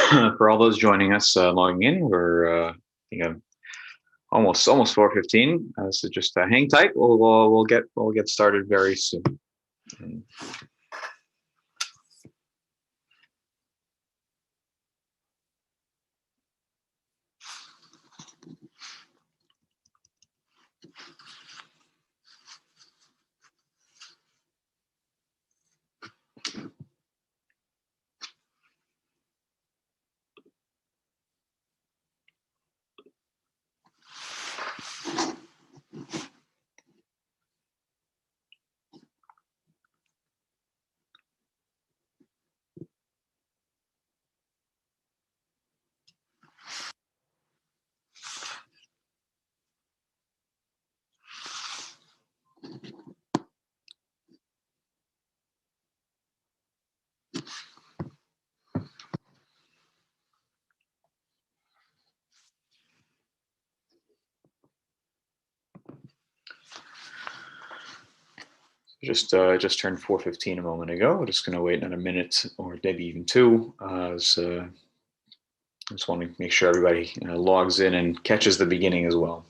For all those joining us logging in, we're you know almost 4:15. So just hang tight. We'll get started very soon. And just turned 4:15 a moment ago. We're just going to wait another minute or maybe even two. I just want to make sure everybody logs in and catches the beginning as well.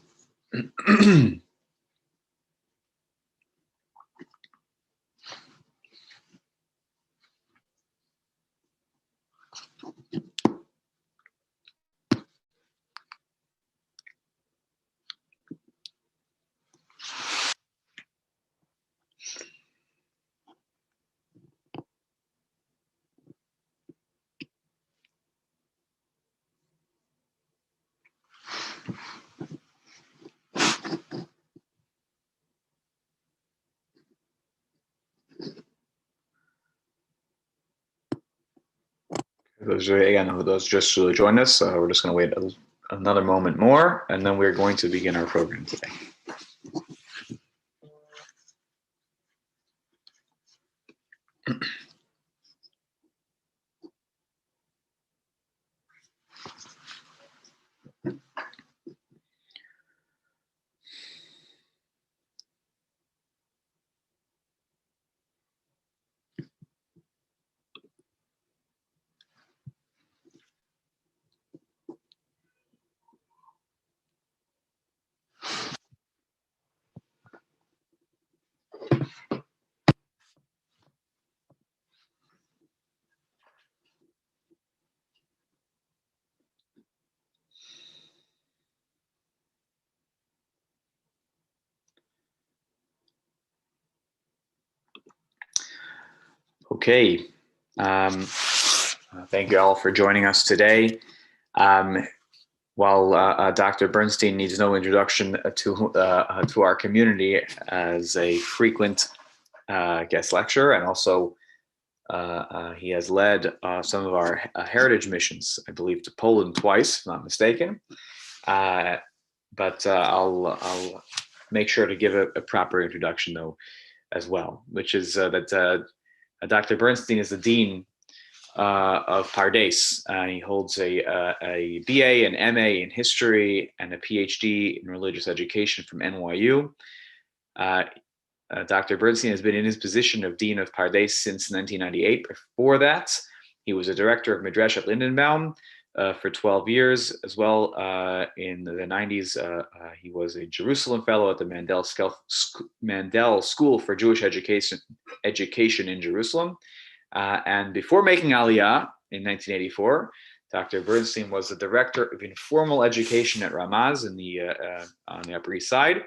Those just joined us, we're just going to wait another moment more, and then we're going to begin our program today. Okay. Thank you all for joining us today. While Dr. Bernstein needs no introduction to our community as a frequent guest lecturer, and also he has led some of our heritage missions, I believe, to Poland twice, if I'm not mistaken. But I'll make sure to give a proper introduction, though, as well, which is that Dr. Bernstein is the dean of Pardes. He holds a BA, an MA in history, and a PhD in religious education from NYU. Dr. Bernstein has been in his position of Dean of Pardes since 1998. Before that, he was a director of Midrash at Lindenbaum for 12 years. As well, in the 90s, he was a Jerusalem Fellow at the Mandel School for Jewish Education in Jerusalem. And before making Aliyah in 1984, Dr. Bernstein was the director of informal education at Ramaz on the Upper East Side,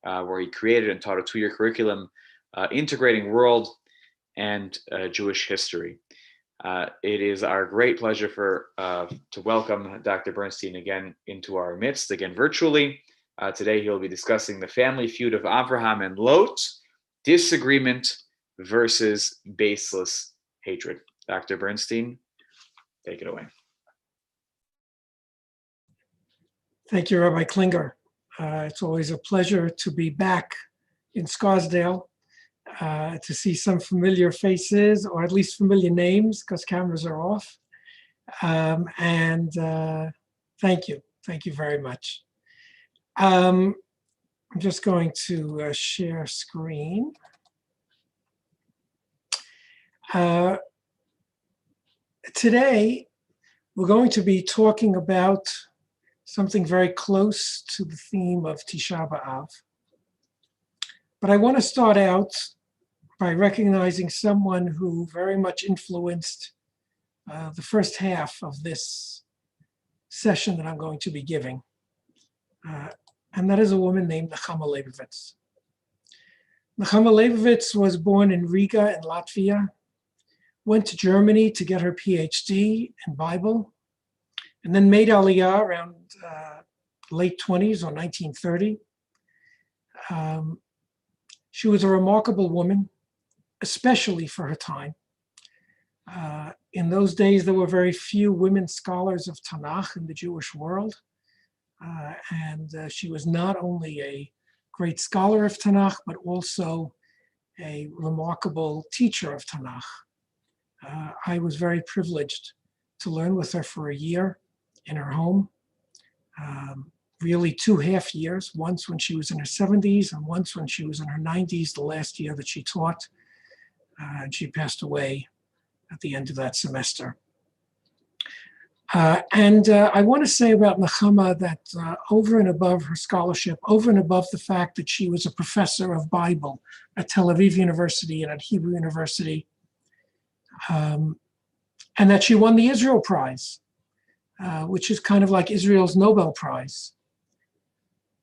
where he created and taught a 2-year curriculum integrating world and Jewish history. It is our great pleasure to welcome Dr. Bernstein again into our midst, again virtually. Today he'll be discussing the family feud of Abraham and Lot, disagreement versus baseless hatred. Dr. Bernstein, take it away. Thank you, Rabbi Klinger. It's always a pleasure to be back in Scarsdale, to see some familiar faces, or at least familiar names, because cameras are off. And thank you. Thank you very much. I'm just going to share screen. Today, We're going to be talking about something very close to the theme of Tisha B'Av. But I want to start out by recognizing someone who very much influenced the first half of this session that I'm going to be giving. And that is a woman named Nechama Leibovitz. Nechama Leibovitz was born in Riga in Latvia, went to Germany to get her PhD in Bible, and then made Aliyah around late 20s or 1930. She was a remarkable woman, especially for her time. In those days, there were very few women scholars of Tanakh in the Jewish world. And she was not only a great scholar of Tanakh, but also a remarkable teacher of Tanakh. I was very privileged to learn with her for a year in her home. Really 2 half years, once when she was in her 70s and once when she was in her 90s, the last year that she taught. And she passed away at the end of that semester. I want to say about Nechama that over and above her scholarship, over and above the fact that she was a professor of Bible at Tel Aviv University and at Hebrew University, and that she won the Israel Prize, which is kind of like Israel's Nobel Prize.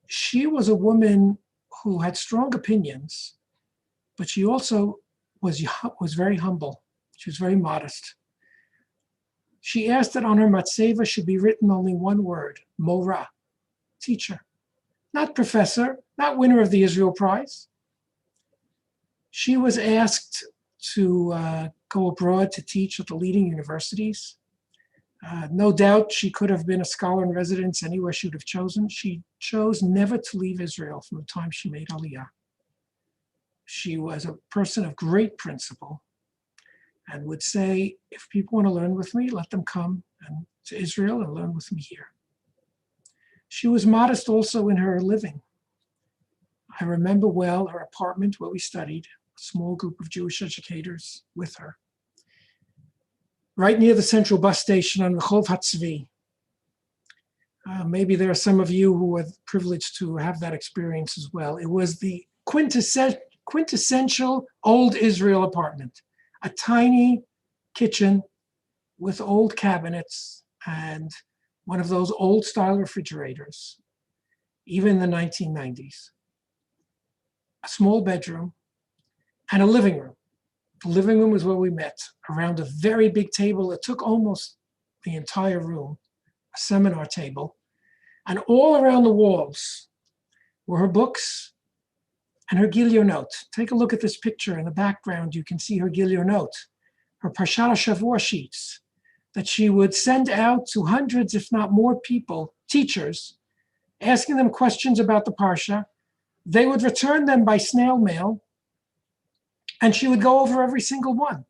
She was a woman who had strong opinions, but she also was very humble. She was very modest. She asked that on her matzeva should be written only one word, Mora, teacher, not professor, not winner of the Israel Prize. She was asked to go abroad to teach at the leading universities. No doubt she could have been a scholar in residence anywhere she would have chosen. She chose never to leave Israel from the time she made Aliyah. She was a person of great principle and would say, if people want to learn with me, let them come to Israel and learn with me here. She was modest also in her living. I remember well her apartment where we studied, a small group of Jewish educators with her, right near the central bus station on Rehov HaTzvi. Maybe there are some of you who were privileged to have that experience as well. It was the quintessential old Israel apartment. A tiny kitchen with old cabinets and one of those old style refrigerators, even in the 1990s. A small bedroom and a living room. The living room was where we met, around a very big table that took almost the entire room, a seminar table. And all around the walls were her books and her Gilyonot. Take a look at this picture in the background. You can see her Gilyonot, her Parshat Shavua sheets that she would send out to hundreds, if not more people, teachers, asking them questions about the Parsha. They would return them by snail mail, and she would go over every single one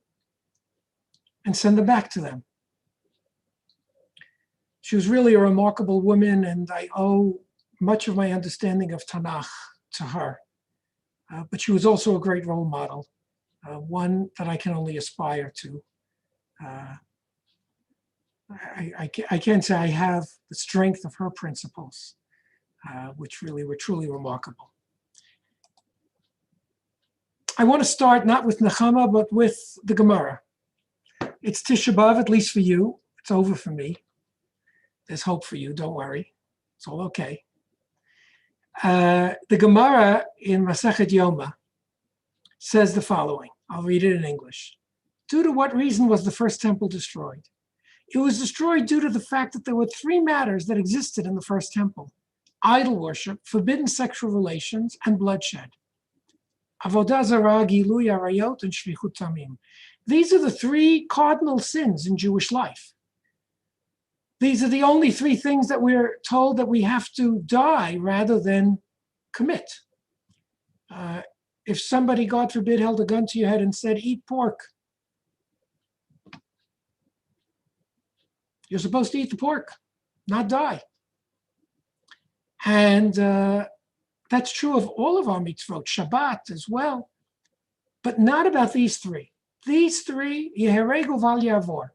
and send them back to them. She was really a remarkable woman, and I owe much of my understanding of Tanakh to her. But she was also a great role model, one that I can only aspire to. I can't say I have the strength of her principles, which really were truly remarkable. I want to start not with Nechama, but with the Gemara. It's Tisha B'Av, at least for you. It's over for me. There's hope for you, don't worry. It's all okay. The Gemara in Masechet Yoma says the following. I'll read it in English. Due to what reason was the first temple destroyed? It was destroyed due to the fact that there were 3 matters that existed in the first temple: idol worship, forbidden sexual relations, and bloodshed. Avodah zarah, gilui arayot, and shvichut tamim. These are the 3 cardinal sins in Jewish life. These are the only 3 things that we're told that we have to die rather than commit. If somebody, God forbid, held a gun to your head and said, eat pork, you're supposed to eat the pork, not die. And that's true of all of our mitzvot, Shabbat as well, but not about these 3. These 3, yeheregu val yavor.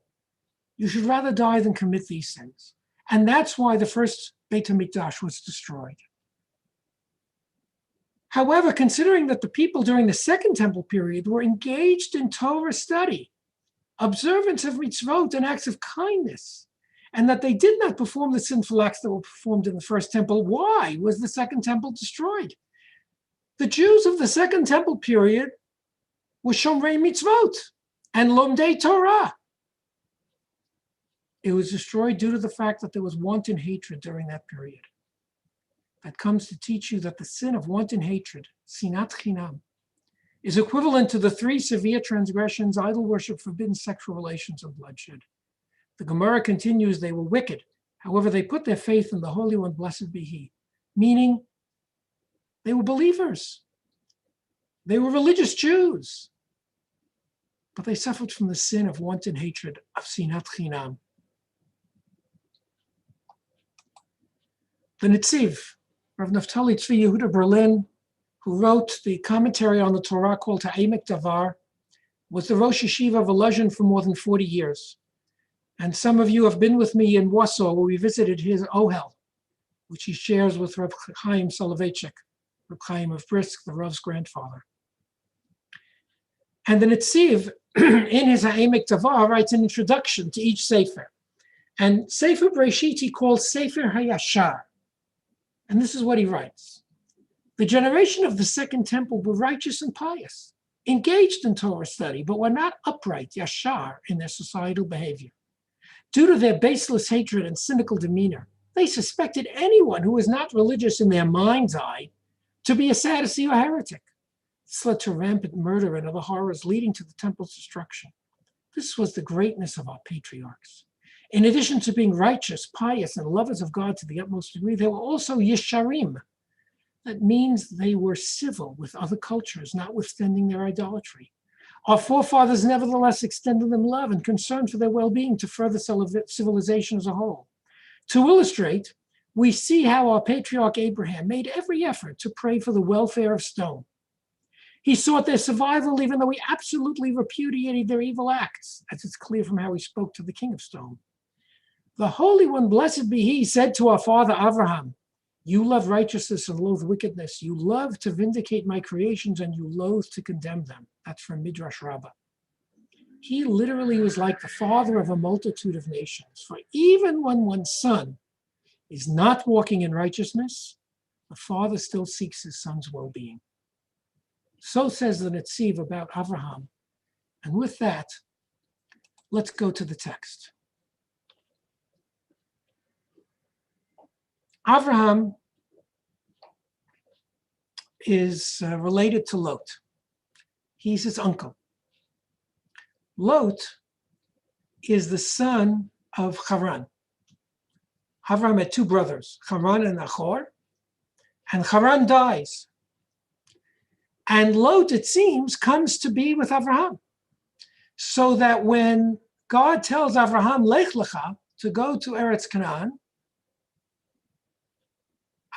You should rather die than commit these sins. And that's why the first Beit HaMikdash was destroyed. However, considering that the people during the Second Temple period were engaged in Torah study, observance of mitzvot and acts of kindness, and that they did not perform the sinful acts that were performed in the First Temple, why was the Second Temple destroyed? The Jews of the Second Temple period were Shomrei Mitzvot and Lomdei Torah. It was destroyed due to the fact that there was wanton hatred during that period. That comes to teach you that the sin of wanton hatred, sinat chinam, is equivalent to the three severe transgressions: idol worship, forbidden sexual relations, and bloodshed. The Gemara continues, they were wicked. However, they put their faith in the Holy One, blessed be He, meaning they were believers. They were religious Jews. But they suffered from the sin of wanton hatred, of sinat chinam. The Netziv, Rav Naftali Tzvi Yehuda Berlin, who wrote the commentary on the Torah called Ta'emek Davar, was the Rosh Yeshiva of Volozhin for more than 40 years. And some of you have been with me in Warsaw, where we visited his Ohel, which he shares with Rav Chaim Soloveitchik, Rav Chaim of Brisk, the Rav's grandfather. And the Netziv, in his Ha'emek Davar, writes an introduction to each Sefer. And Sefer Breshit he calls Sefer HaYashar. And this is what he writes. The generation of the Second Temple were righteous and pious, engaged in Torah study, but were not upright, yashar, in their societal behavior. Due to their baseless hatred and cynical demeanor, they suspected anyone who was not religious in their mind's eye to be a Sadducee or heretic. This led to rampant murder and other horrors, leading to the temple's destruction. This was the greatness of our patriarchs. In addition to being righteous, pious, and lovers of God to the utmost degree, they were also yesharim. That means they were civil with other cultures, notwithstanding their idolatry. Our forefathers nevertheless extended them love and concern for their well-being to further civilization as a whole. To illustrate, we see how our patriarch Abraham made every effort to pray for the welfare of stone. He sought their survival even though he absolutely repudiated their evil acts, as it's clear from how he spoke to the king of stone. The Holy One, blessed be He, said to our father Abraham, you love righteousness and loathe wickedness. You love to vindicate my creations and you loathe to condemn them. That's from Midrash Rabbah. He literally was like the father of a multitude of nations. For even when one's son is not walking in righteousness, the father still seeks his son's well-being. So says the Netziv about Abraham. And with that, let's go to the text. Abraham is related to Lot. He's his uncle. Lot is the son of Haran. Abraham had two brothers, Haran and Nachor, and Haran dies. And Lot, it seems, comes to be with Abraham. So that when God tells Abraham, Lech Lecha, to go to Eretz Canaan,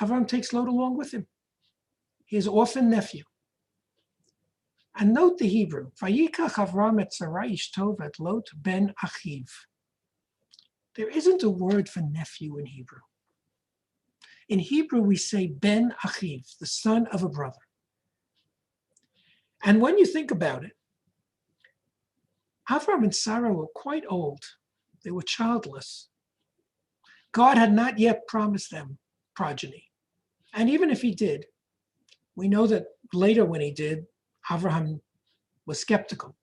Abraham takes Lot along with him, his orphan nephew. And note the Hebrew, Vayikach Avram et Sarai ishtov et Lot ben Achiv. There isn't a word for nephew in Hebrew. In Hebrew, we say ben Achiv, the son of a brother. And when you think about it, Avram and Sarah were quite old. They were childless. God had not yet promised them progeny. And even if he did, we know that later when he did, Abraham was skeptical.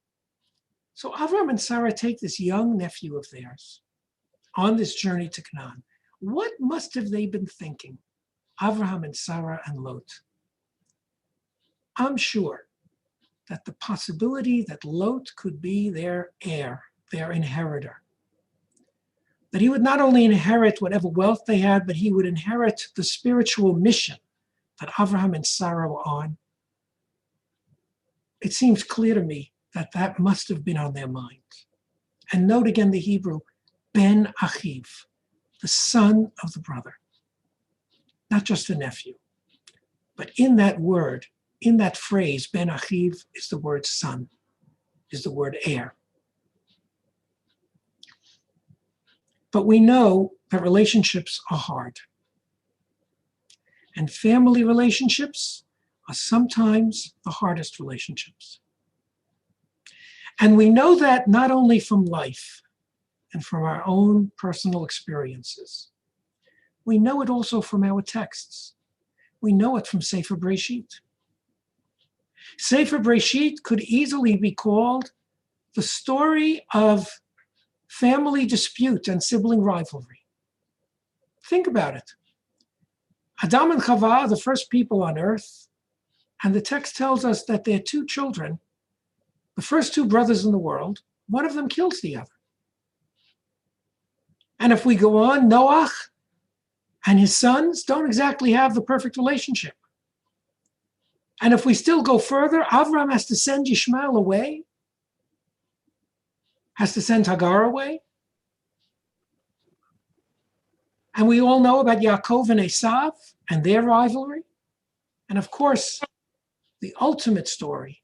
So Abraham and Sarah take this young nephew of theirs on this journey to Canaan. What must have they been thinking, Abraham and Sarah and Lot? I'm sure that the possibility that Lot could be their heir, their inheritor, that he would not only inherit whatever wealth they had, but he would inherit the spiritual mission that Abraham and Sarah were on. It seems clear to me that that must have been on their minds. And note again the Hebrew, Ben Achiv, the son of the brother, not just a nephew. But in that word, in that phrase, Ben Achiv is the word son, is the word heir. But we know that relationships are hard. And family relationships are sometimes the hardest relationships. And we know that not only from life and from our own personal experiences, we know it also from our texts. We know it from Sefer Breshit. Sefer Breshit could easily be called the story of family dispute and sibling rivalry. Think about it. Adam and Chava are the first people on earth, and the text tells us that their two children, the first two brothers in the world, one of them kills the other. And if we go on, Noach and his sons don't exactly have the perfect relationship. And if we still go further, Avram has to send Yishmael away, has to send Hagar away. And we all know about Yaakov and Esav and their rivalry. And of course, the ultimate story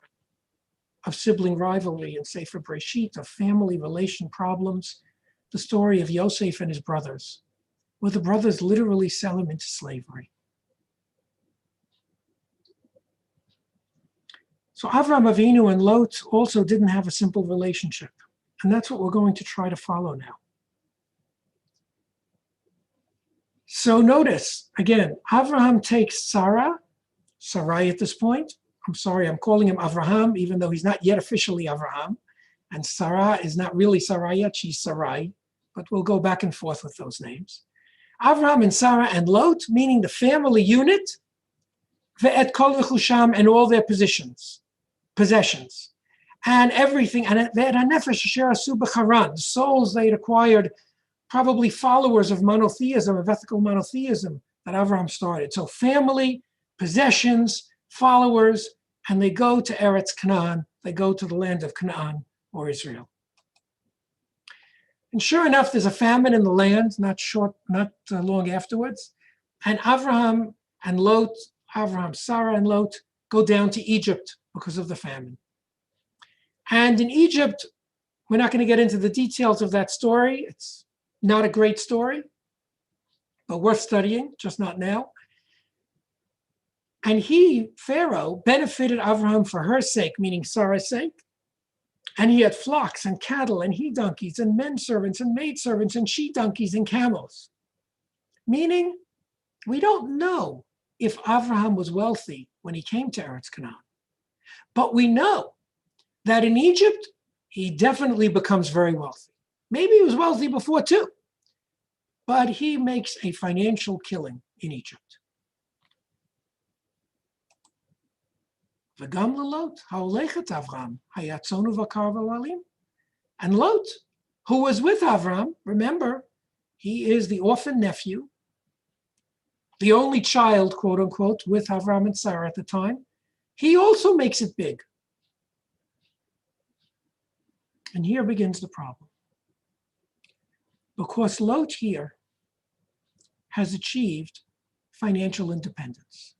of sibling rivalry in Sefer Breshit, of family relation problems, the story of Yosef and his brothers, where the brothers literally sell him into slavery. So Avram Avinu and Lot also didn't have a simple relationship. And that's what we're going to try to follow now. So notice, again, Avraham takes Sarai at this point. I'm sorry, I'm calling him Avraham, even though he's not yet officially Avraham. And Sarah is not really Sarai yet, she's Sarai. But we'll go back and forth with those names. Avraham and Sarah and Lot, meaning the family unit, ve'et kol v'chusham, and all their possessions, and everything, and ve'et hanefesh asher asu b'charan, souls they had acquired, probably followers of monotheism, of ethical monotheism that Avraham started. So family, possessions, followers, and they go to Eretz Canaan, they go to the land of Canaan or Israel. And sure enough, there's a famine in the land, not long afterwards. And Avraham and Lot, Avraham, Sarah, and Lot go down to Egypt because of the famine. And in Egypt, we're not going to get into the details of that story. It's not a great story, but worth studying, just not now. And Pharaoh, benefited Avraham for her sake, meaning Sarah's sake. And he had flocks and cattle and he-donkeys and men servants and maid servants and she-donkeys and camels. Meaning, we don't know if Avraham was wealthy when he came to Eretz Canaan. But we know that in Egypt, he definitely becomes very wealthy. Maybe he was wealthy before too, but he makes a financial killing in Egypt. וגם ללוט, ההולך את אברהם, היה צאן ובקר ואוהלים. And Lot, who was with Avram, remember, he is the orphan nephew, the only child, quote unquote, with Avram and Sarah at the time. He also makes it big. And here begins the problem. Because Lot here has achieved financial independence.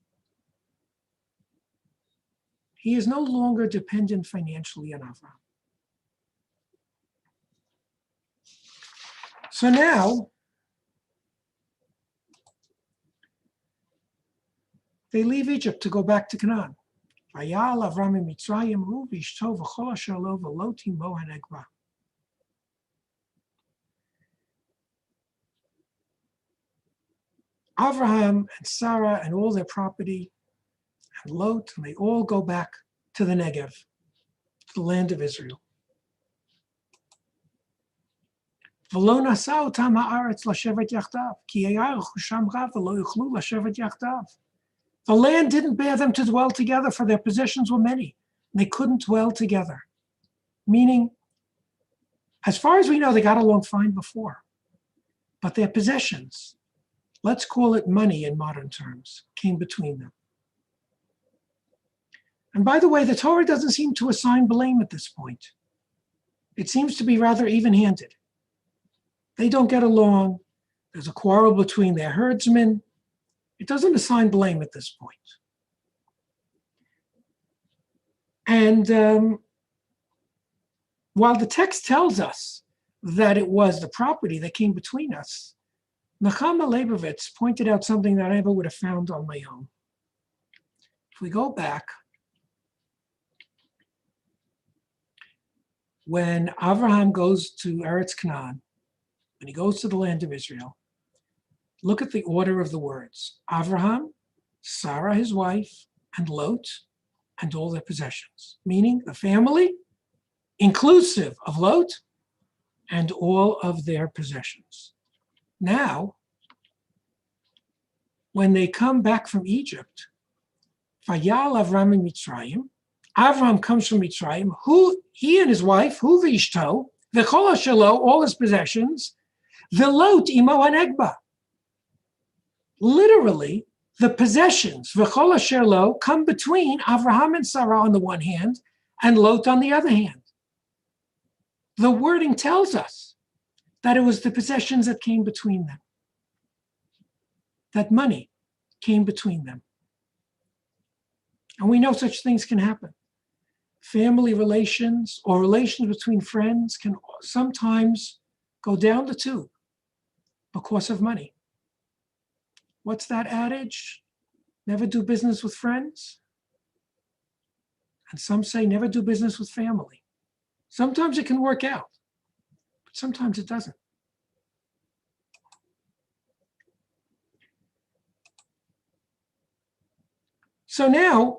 He is no longer dependent financially on Avram. So now, they leave Egypt to go back to Canaan. Vayal Avram mitzrayim hu v'ishto v'chol asher lo v'lo timo hanegva. Avraham and Sarah and all their property and Lot, and they all go back to the Negev, to the land of Israel. ולא נשא אותם הארץ לשבת יחדיו, כי היה רכושם רב ולא יוכלו לשבת יחדיו. The land didn't bear them to dwell together, for their possessions were many. They couldn't dwell together. Meaning, as far as we know, they got along fine before. But their possessions, let's call it money in modern terms, came between them. And by the way, the Torah doesn't seem to assign blame at this point. It seems to be rather even-handed. They don't get along. There's a quarrel between their herdsmen. It doesn't assign blame at this point. And while the text tells us, that it was the property that came between us, Nechama Leibovitz pointed out something that I never would have found on my own. If we go back, when Abraham goes to Eretz Canaan, when he goes to the land of Israel, look at the order of the words. Abraham, Sarah, his wife, and Lot, and all their possessions, meaning the family, inclusive of Lot, and all of their possessions. Now, when they come back from Egypt, Vayal Avram in Mitzrayim, Avram comes from Mitzrayim, he and his wife, hu v'ishto, v'chol shelo, all his possessions, v'lot imo anegba. Literally, the possessions, v'chol shelo, come between Avraham and Sarah on the one hand, and Lot on the other hand. The wording tells us that it was the possessions that came between them. That money came between them. And we know such things can happen. Family relations or relations between friends can sometimes go down the tube because of money. What's that adage? Never do business with friends. And some say never do business with family. Sometimes it can work out, but sometimes it doesn't. So now,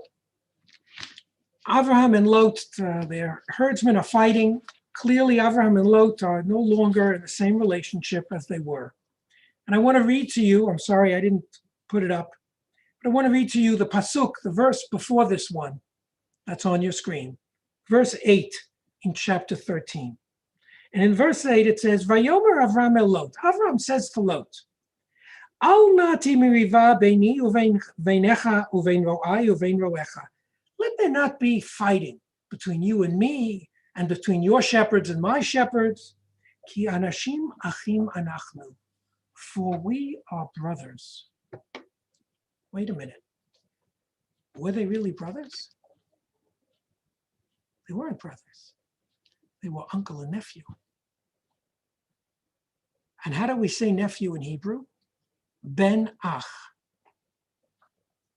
Avraham and Lot, their herdsmen are fighting. Clearly, Avraham and Lot are no longer in the same relationship as they were. And I want to read to you, I'm sorry I didn't put it up, but I want to read to you the pasuk, the verse before this one that's on your screen. Verse 8 in chapter 13. And in verse 8 it says, Vayomer Avram el Lot. Avram says to Lot, Al nati miriva beini uveinecha uvein ro'ai uvein ro'echa. Let there not be fighting between you and me, and between your shepherds and my shepherds. Ki anashim achim anachnu. For we are brothers. Wait a minute. Were they really brothers? They weren't brothers. They were uncle and nephew. And how do we say nephew in Hebrew? Ben ach.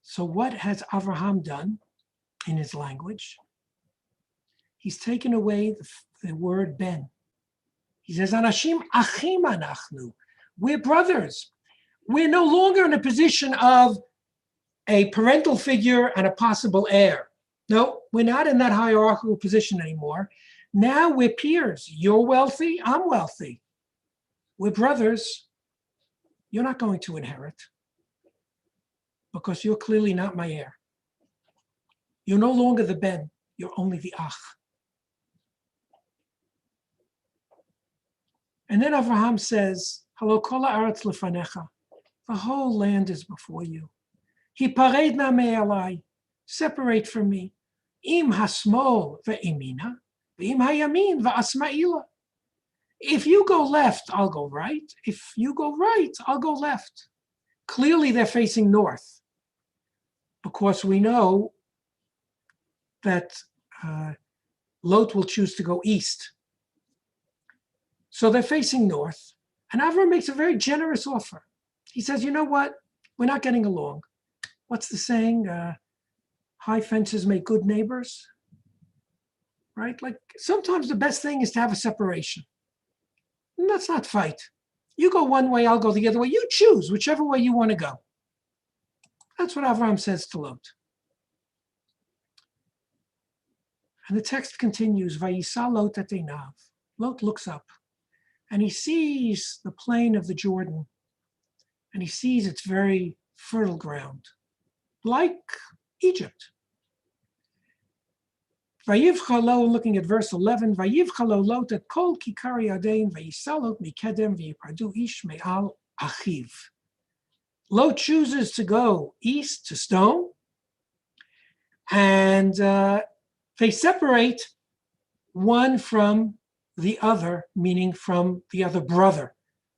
So what has Avraham done in his language? He's taken away the word ben. He says, Anashim achim anachnu. We're brothers. We're no longer in a position of a parental figure and a possible heir. No, we're not in that hierarchical position anymore. Now we're peers. You're wealthy, I'm wealthy. We're brothers. You're not going to inherit because you're clearly not my heir. You're no longer the ben, you're only the ach. And then Avraham says, Halo kol haaretz lefanecha. The whole land is before you. Hipared na me'alai. Separate from me. Im hasmol ve'imina, ve'im hayamin ve'asma'ila. If you go left, I'll go right. If you go right, I'll go left. Clearly they're facing north because we know that Lot will choose to go east. So they're facing north. And Avram makes a very generous offer. He says, you know what? We're not getting along. What's the saying? High fences make good neighbors, right? Like sometimes the best thing is to have a separation. And let's not fight. You go one way, I'll go the other way. You choose whichever way you want to go. That's what Avram says to Lot. And the text continues, Vayisa Lot et einav. Lot looks up and he sees the plain of the Jordan and he sees its very fertile ground, like Egypt. Vayivchalo, looking at verse 11, Vayivchalo Lot et kol kikar yadein, Vayisalot mikedem v'yipardu ish me'al achiv. Lot chooses to go east to stone, and they separate one from the other, meaning from the other brother.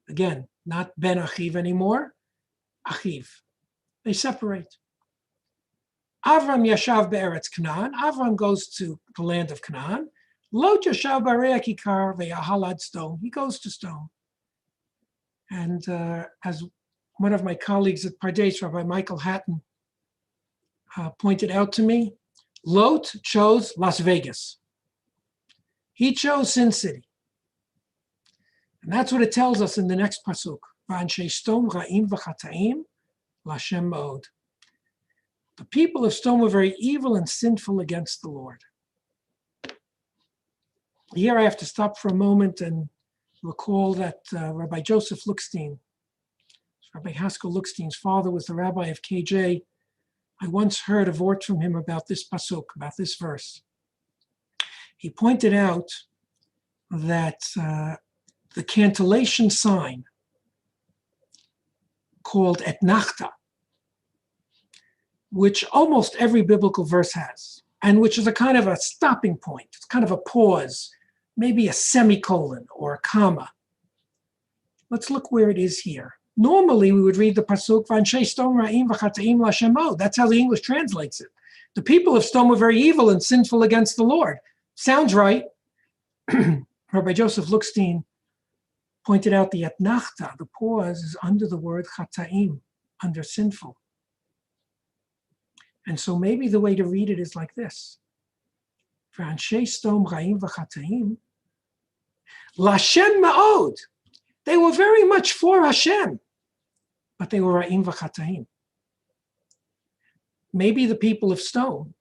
Again, not ben achiv anymore, achiv. They separate. Avram yashav be'eretz Canaan. Avram goes to the land of Canaan. Lot yashav barei kikar ve'ahalad stone. He goes to stone. And as one of my colleagues at Pardes, Rabbi Michael Hatton, pointed out to me, Lot chose Las Vegas. He chose Sin City. And that's what it tells us in the next pasuk. V'anshei Sdom ra'im v'chataim l'Hashem ma'od. The people of Sdom were very evil and sinful against the Lord. Here I have to stop for a moment and recall that Rabbi Joseph Lookstein, Rabbi Haskell Lookstein's father, was the rabbi of KJ. I once heard a word from him about this pasuk, about this verse. He pointed out that the cantillation sign called etnachta, which almost every biblical verse has, and which is a kind of a stopping point, it's kind of a pause, maybe a semicolon or a comma. Let's look where it is here. Normally, we would read the pasuk, "V'anshei Sdom ra'im v'chataim l'Hashem ma'od." That's how the English translates it. The people of Sdom were very evil and sinful against the Lord. Sounds right. Rabbi Joseph Lookstein pointed out the etnachta, the pause, is under the word chataim, under sinful. And so maybe the way to read it is like this. V'anshei Sdom ra'im v'chataim l'Hashem ma'od. They were very much for Hashem, but they were ra'im v'chataim. Maybe the people of Sdom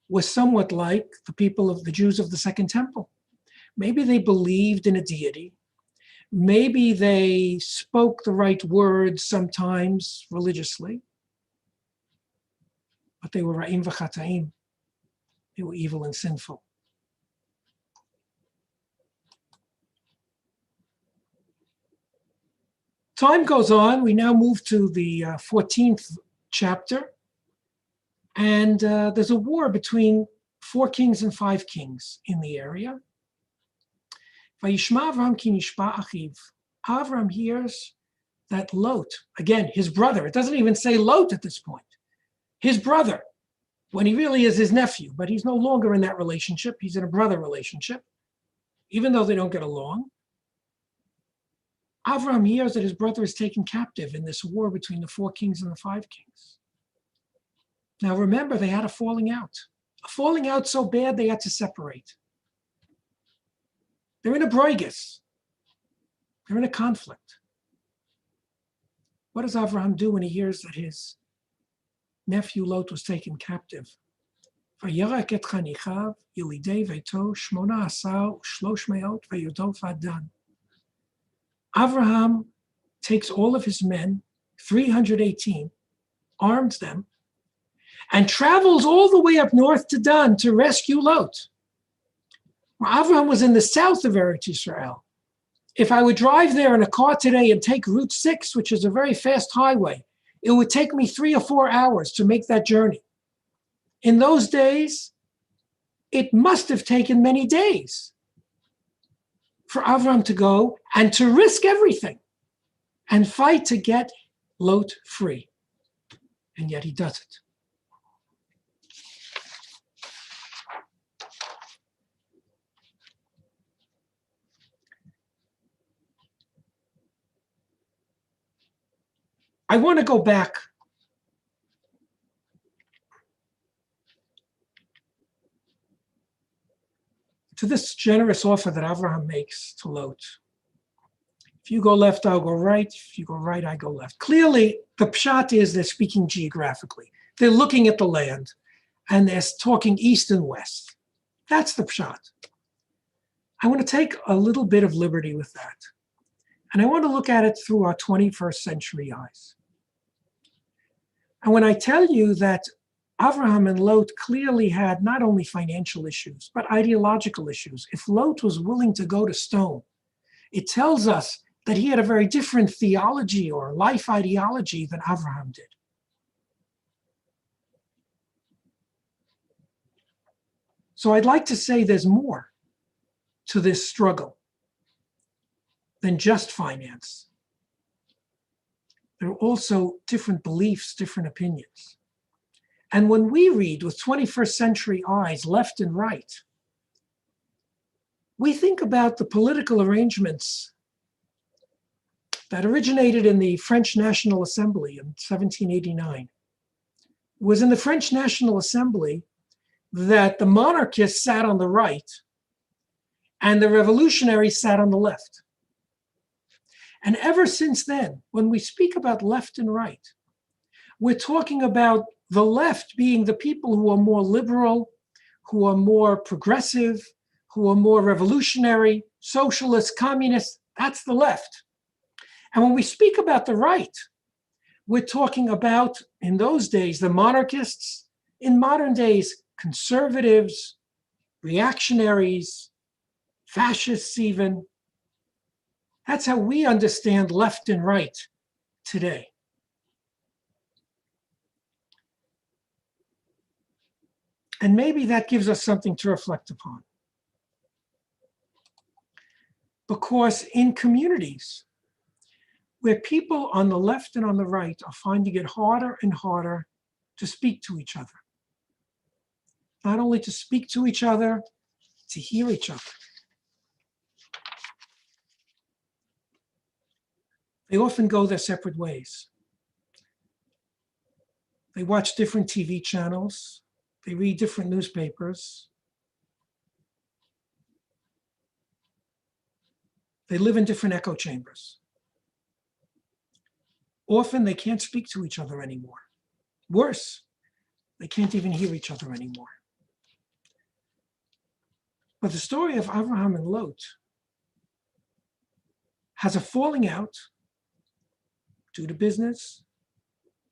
was somewhat like the people of the Jews of the Second Temple. Maybe they believed in a deity. Maybe they spoke the right words sometimes religiously, but they were ra'im v'chataim. They were evil and sinful. Time goes on. We now move to the 14th chapter. And there's a war between 4 kings and 5 kings in the area. Vayishma Avram ki nishba achiv. Avram hears that Lot, again, his brother, it doesn't even say Lot at this point, his brother, when he really is his nephew, but he's no longer in that relationship. He's in a brother relationship, even though they don't get along. Avram hears that his brother is taken captive in this war between the 4 kings and the 5 kings. Now remember, they had a falling out so bad they had to separate. They're in a broigus. They're in a conflict. What does Avraham do when he hears that his nephew Lot was taken captive? Vayerak et chanichav yilidei veito shmona asar u'shlosh meot vayodov adan. Avraham takes all of his men, 318, arms them, and travels all the way up north to Dan to rescue Lot. Avraham was in the south of Eretz Yisrael. If I would drive there in a car today and take Route 6, which is a very fast highway, it would take me 3 or 4 hours to make that journey. In those days, it must have taken many days for Avraham to go and to risk everything and fight to get Lot free. And yet he does it. I want to go back to this generous offer that Avraham makes to Lot. If you go left, I'll go right. If you go right, I go left. Clearly, the pshat is they're speaking geographically. They're looking at the land, and they're talking east and west. That's the pshat. I want to take a little bit of liberty with that. And I want to look at it through our 21st century eyes. And when I tell you that Avraham and Lot clearly had not only financial issues, but ideological issues. If Lot was willing to go to stone, it tells us that he had a very different theology or life ideology than Avraham did. So I'd like to say there's more to this struggle than just finance. There are also different beliefs, different opinions. And when we read with 21st century eyes, left and right, we think about the political arrangements that originated in the French National Assembly in 1789. It was in the French National Assembly that the monarchists sat on the right and the revolutionaries sat on the left. And ever since then, when we speak about left and right, we're talking about the left being the people who are more liberal, who are more progressive, who are more revolutionary, socialist, communist. That's the left. And when we speak about the right, we're talking about, in those days, the monarchists, in modern days, conservatives, reactionaries, fascists even. That's how we understand left and right today. And maybe that gives us something to reflect upon. Because in communities where people on the left and on the right are finding it harder and harder to speak to each other, not only to speak to each other, to hear each other. They often go their separate ways. They watch different TV channels. They read different newspapers. They live in different echo chambers. Often they can't speak to each other anymore. Worse, they can't even hear each other anymore. But the story of Avraham and Lot has a falling out due to business,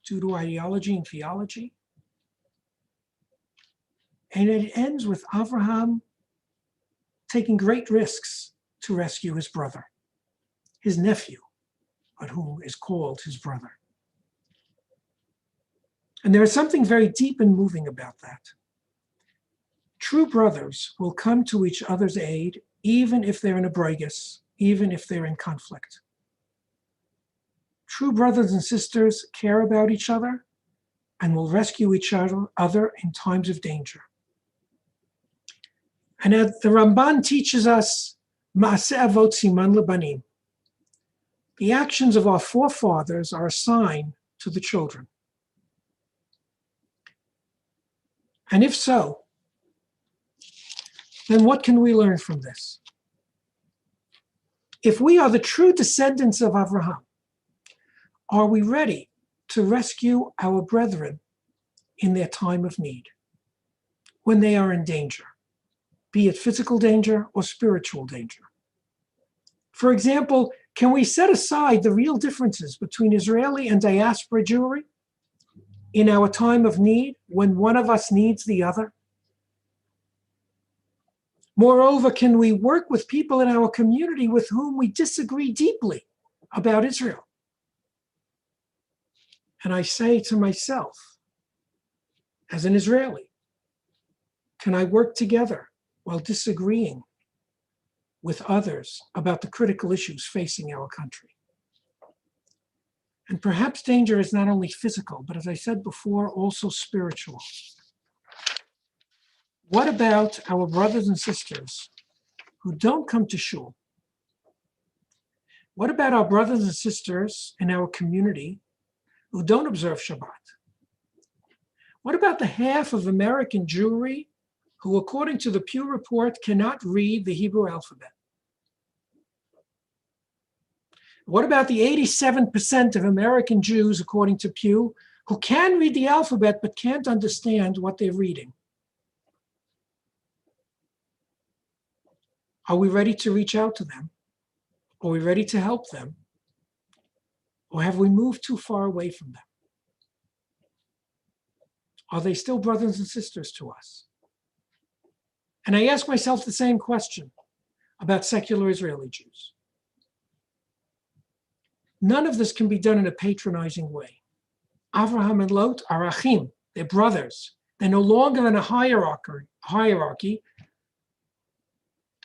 due to ideology and theology. And it ends with Avraham taking great risks to rescue his brother, his nephew, but who is called his brother. And there is something very deep and moving about that. True brothers will come to each other's aid, even if they're in a bregus, even if they're in conflict. True brothers and sisters care about each other and will rescue each other in times of danger. And as the Ramban teaches us, Ma'aseh avot siman lebanim. The actions of our forefathers are a sign to the children. And if so, then what can we learn from this? If we are the true descendants of Avraham, are we ready to rescue our brethren in their time of need, when they are in danger, be it physical danger or spiritual danger? For example, can we set aside the real differences between Israeli and diaspora Jewry in our time of need when one of us needs the other? Moreover, can we work with people in our community with whom we disagree deeply about Israel? And I say to myself, as an Israeli, can I work together while disagreeing with others about the critical issues facing our country? And perhaps danger is not only physical, but as I said before, also spiritual. What about our brothers and sisters who don't come to shul? What about our brothers and sisters in our community who don't observe Shabbat? What about the half of American Jewry who, according to the Pew report, cannot read the Hebrew alphabet? What about the 87% of American Jews, according to Pew, who can read the alphabet but can't understand what they're reading? Are we ready to reach out to them? Are we ready to help them? Or have we moved too far away from them? Are they still brothers and sisters to us? And I ask myself the same question about secular Israeli Jews. None of this can be done in a patronizing way. Avraham and Lot are achim, they're brothers. They're no longer in a hierarchy.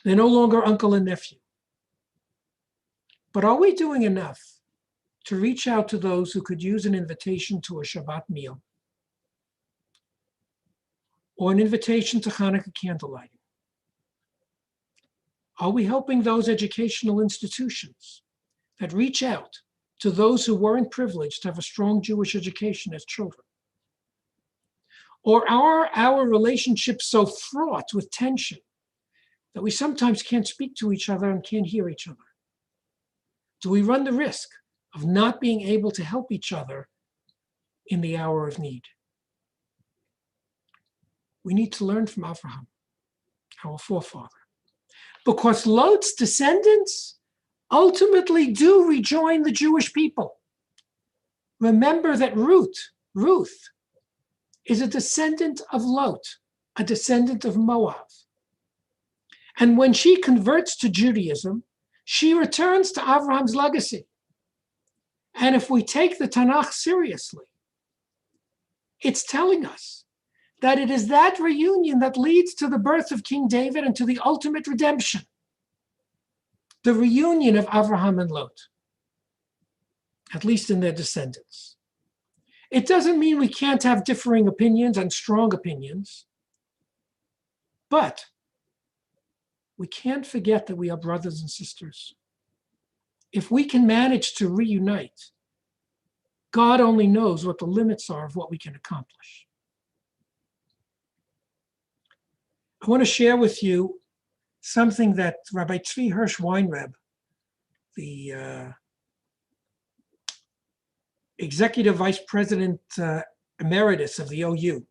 They're no longer uncle and nephew. But are we doing enough to reach out to those who could use an invitation to a Shabbat meal or an invitation to Hanukkah candlelighting? Are we helping those educational institutions that reach out to those who weren't privileged to have a strong Jewish education as children? Or are our relationships so fraught with tension that we sometimes can't speak to each other and can't hear each other? Do we run the risk of not being able to help each other in the hour of need? We need to learn from Abraham, our forefather, because Lot's descendants ultimately do rejoin the Jewish people. Remember that Ruth, is a descendant of Lot, a descendant of Moab. And when she converts to Judaism, she returns to Abraham's legacy. And if we take the Tanakh seriously, it's telling us that it is that reunion that leads to the birth of King David and to the ultimate redemption. The reunion of Abraham and Lot, at least in their descendants. It doesn't mean we can't have differing opinions and strong opinions, but we can't forget that we are brothers and sisters. If we can manage to reunite, God only knows what the limits are of what we can accomplish. I want to share with you something that Rabbi Tzvi Hirsch Weinreb, the Executive Vice President Emeritus of the OU,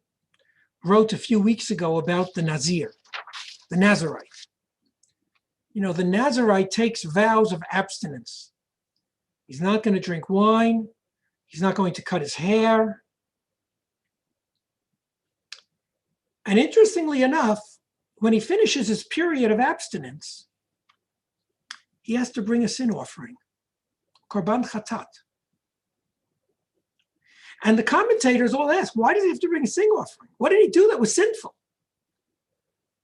wrote a few weeks ago about the Nazir, the Nazarite. You know, the Nazarite takes vows of abstinence. He's not going to drink wine. He's not going to cut his hair. And interestingly enough, when he finishes his period of abstinence, he has to bring a sin offering, korban chatat. And the commentators all ask, why does he have to bring a sin offering? What did he do that was sinful?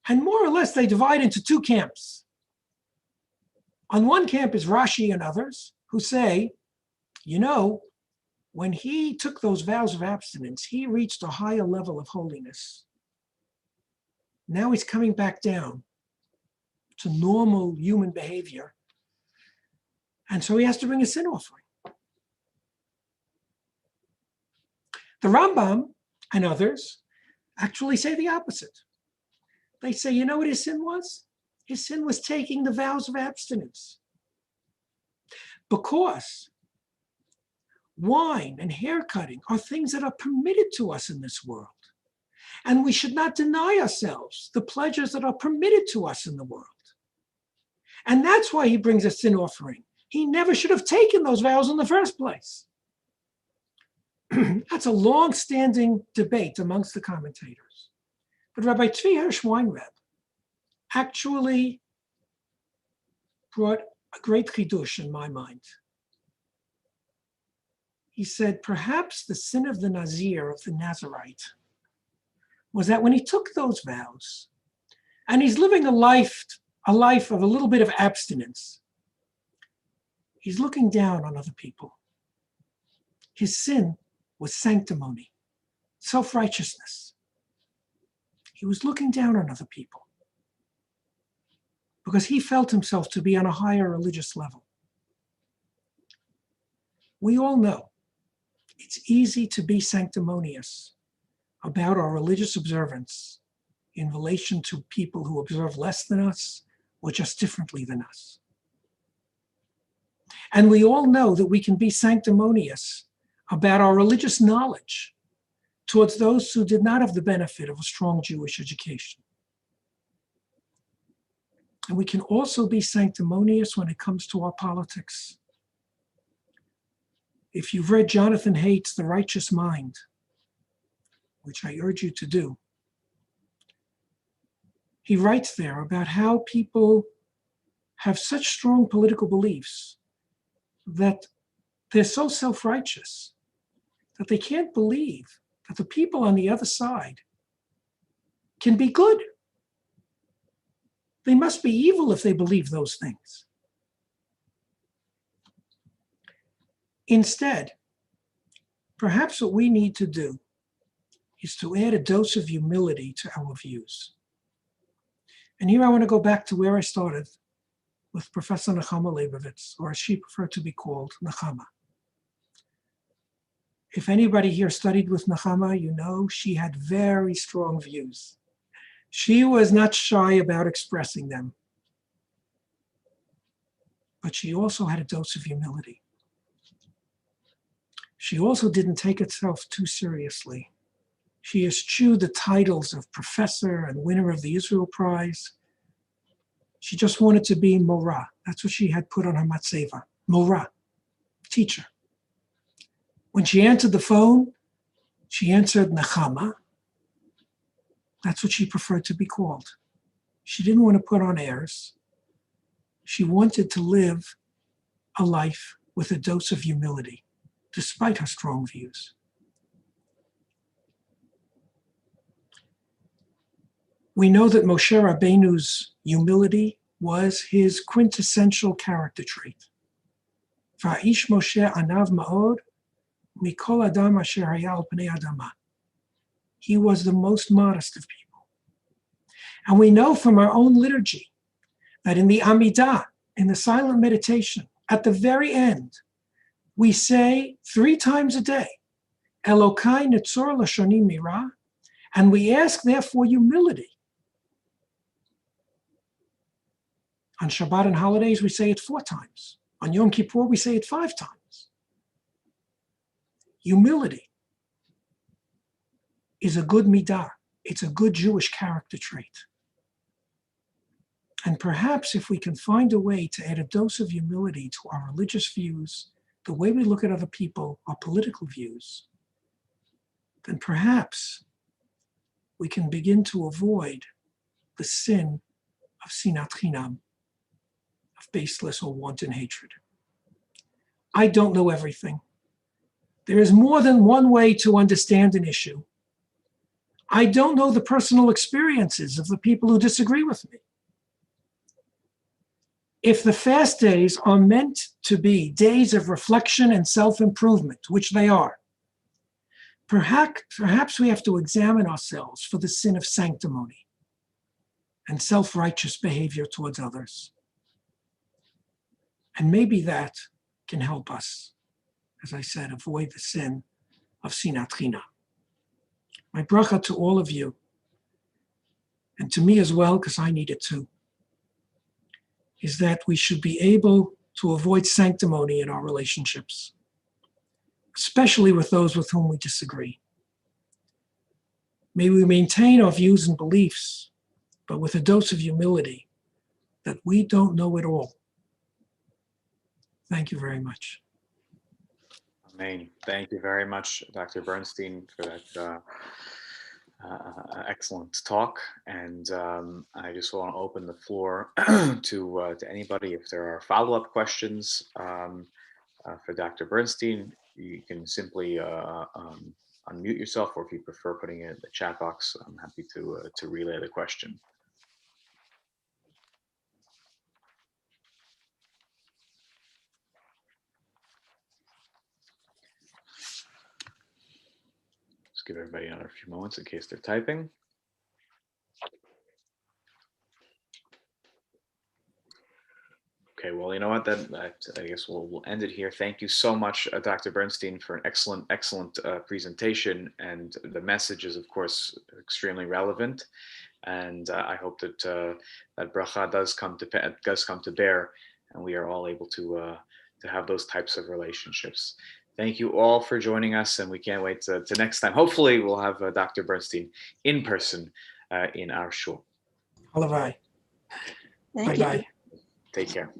And more or less, they divide into two camps. On one camp is Rashi and others who say, you know, when he took those vows of abstinence, he reached a higher level of holiness. Now he's coming back down to normal human behavior. And so he has to bring a sin offering. The Rambam and others actually say the opposite. They say, you know what his sin was? His sin was taking the vows of abstinence. Because wine and hair cutting are things that are permitted to us in this world. And we should not deny ourselves the pleasures that are permitted to us in the world. And that's why he brings a sin offering. He never should have taken those vows in the first place. That's a long-standing debate amongst the commentators. But Rabbi Tzvi Hirsch Weinreb actually brought a great chidush in my mind. He said, perhaps the sin of the Nazir, of the Nazarite, was that when he took those vows, and he's living a life of a little bit of abstinence, he's looking down on other people. His sin was sanctimony, self-righteousness. He was looking down on other people because he felt himself to be on a higher religious level. We all know it's easy to be sanctimonious about our religious observance in relation to people who observe less than us or just differently than us. And we all know that we can be sanctimonious about our religious knowledge towards those who did not have the benefit of a strong Jewish education. And we can also be sanctimonious when it comes to our politics. If you've read Jonathan Haidt's The Righteous Mind, which I urge you to do, he writes there about how people have such strong political beliefs that they're so self-righteous that they can't believe that the people on the other side can be good. They must be evil if they believe those things. Instead, perhaps what we need to do is to add a dose of humility to our views. And here I want to go back to where I started with Professor Nechama Leibovitz, or as she preferred to be called, Nechama. If anybody here studied with Nechama, you know she had very strong views. She was not shy about expressing them. But she also had a dose of humility. She also didn't take herself too seriously. She eschewed the titles of professor and winner of the Israel Prize. She just wanted to be Morah. That's what she had put on her matzeva. Morah, teacher. When she answered the phone, she answered Nechama. That's what she preferred to be called. She didn't want to put on airs. She wanted to live a life with a dose of humility, despite her strong views. We know that Moshe Rabbeinu's humility was his quintessential character trait. Va'ish Moshe anav ma'od mikol adam asher haya al pnei adama. He was the most modest of people. And we know from our own liturgy that in the Amidah, in the silent meditation, at the very end, we say 3 times a day, Elokai netzor lashoni mira, and we ask therefore humility. On Shabbat and holidays, we say it 4 times. On Yom Kippur, we say it 5 times. Humility is a good midah. It's a good Jewish character trait. And perhaps if we can find a way to add a dose of humility to our religious views, the way we look at other people, our political views, then perhaps we can begin to avoid the sin of sinat chinam, of baseless or wanton hatred. I don't know everything. There is more than one way to understand an issue. I don't know the personal experiences of the people who disagree with me. If the fast days are meant to be days of reflection and self-improvement, which they are, perhaps we have to examine ourselves for the sin of sanctimony and self-righteous behavior towards others. And maybe that can help us, as I said, avoid the sin of sinat chinam. My bracha to all of you, and to me as well, because I need it too, is that we should be able to avoid sanctimony in our relationships, especially with those with whom we disagree. May we maintain our views and beliefs, but with a dose of humility that we don't know it all. Thank you very much. Amen. Thank you very much, Dr. Bernstein, for that excellent talk. And I just want to open the floor to anybody. If there are follow-up questions for Dr. Bernstein, you can simply unmute yourself, or if you prefer putting it in the chat box, I'm happy to relay the question. Just give everybody another few moments in case they're typing. Okay, well, you know what, I guess we'll end it here. Thank you so much, Dr. Bernstein, for an excellent presentation. And the message is, of course, extremely relevant. And I hope that that bracha does come to bear, and we are all able to have those types of relationships. Thank you all for joining us, and we can't wait to next time. Hopefully, we'll have Dr. Bernstein in person in our shul. Halavai. Bye-bye. Take care.